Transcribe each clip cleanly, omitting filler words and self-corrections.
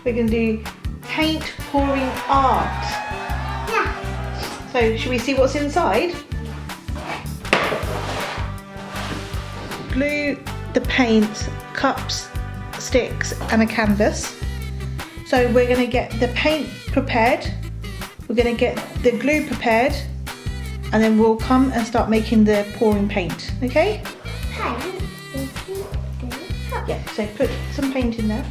we're going to do paint pouring art. Yeah. So should we see what's inside? Glue the paint, cups, sticks and a canvas. So we're going to get the paint prepared, we're going to get the glue prepared, and then we'll come and start making the pouring paint, okay? Paint. Yeah, so put some paint in there.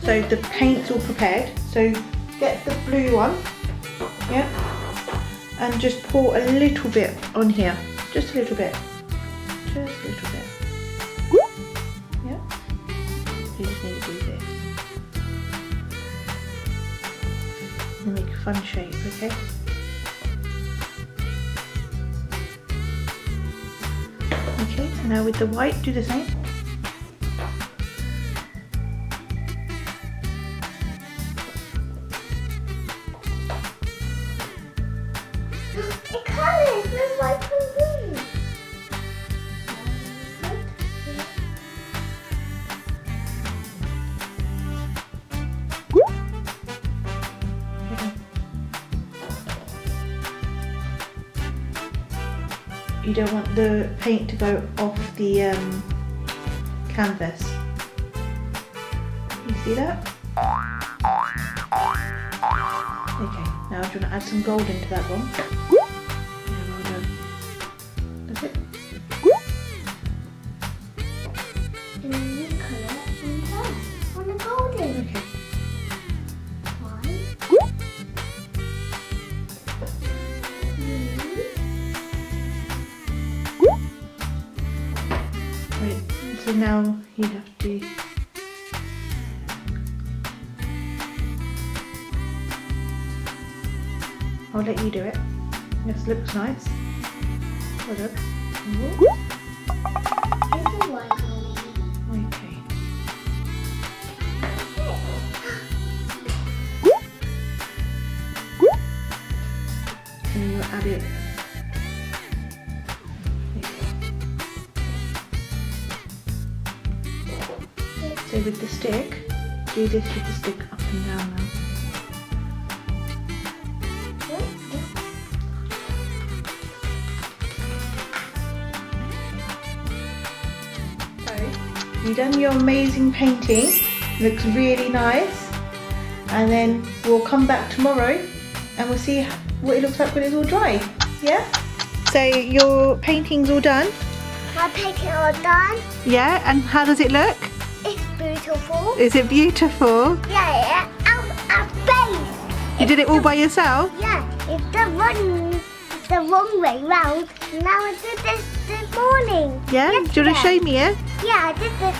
So the paint's all prepared, so get the blue one, yeah, and just pour a little bit on here, just a little bit, yeah. You just need to do this. And make a fun shape, okay? Okay, so now with the white, do the same. It colours with white and blue. You don't want the paint to go off the canvas. You see that? Okay, now do you want to add some gold into that one? Yeah, well done. That's it. And then you colour on the golden. Okay. Right, so now you have to I'll let you do it. This looks nice. Well done. Okay. And you'll add it. So with the stick, do this with the stick up and down now. So you've done your amazing painting, looks really nice, and then we'll come back tomorrow and we'll see what it looks like when it's all dry. Yeah? So your painting's all done? My painting all done. Yeah, and how does it look? It's beautiful. Is it beautiful? Yeah, our face. You did it all by yourself? Yeah, it's the wrong way round. Now I did this morning. Yeah? Do you want to Yesterday. show me it? Yeah, I did this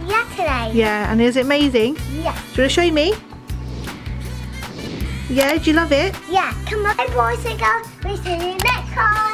yesterday. Yeah, and is it amazing? Yeah. Do you want to show me? Yeah, do you love it? Yeah, come on, boys and girls. We'll see you next time.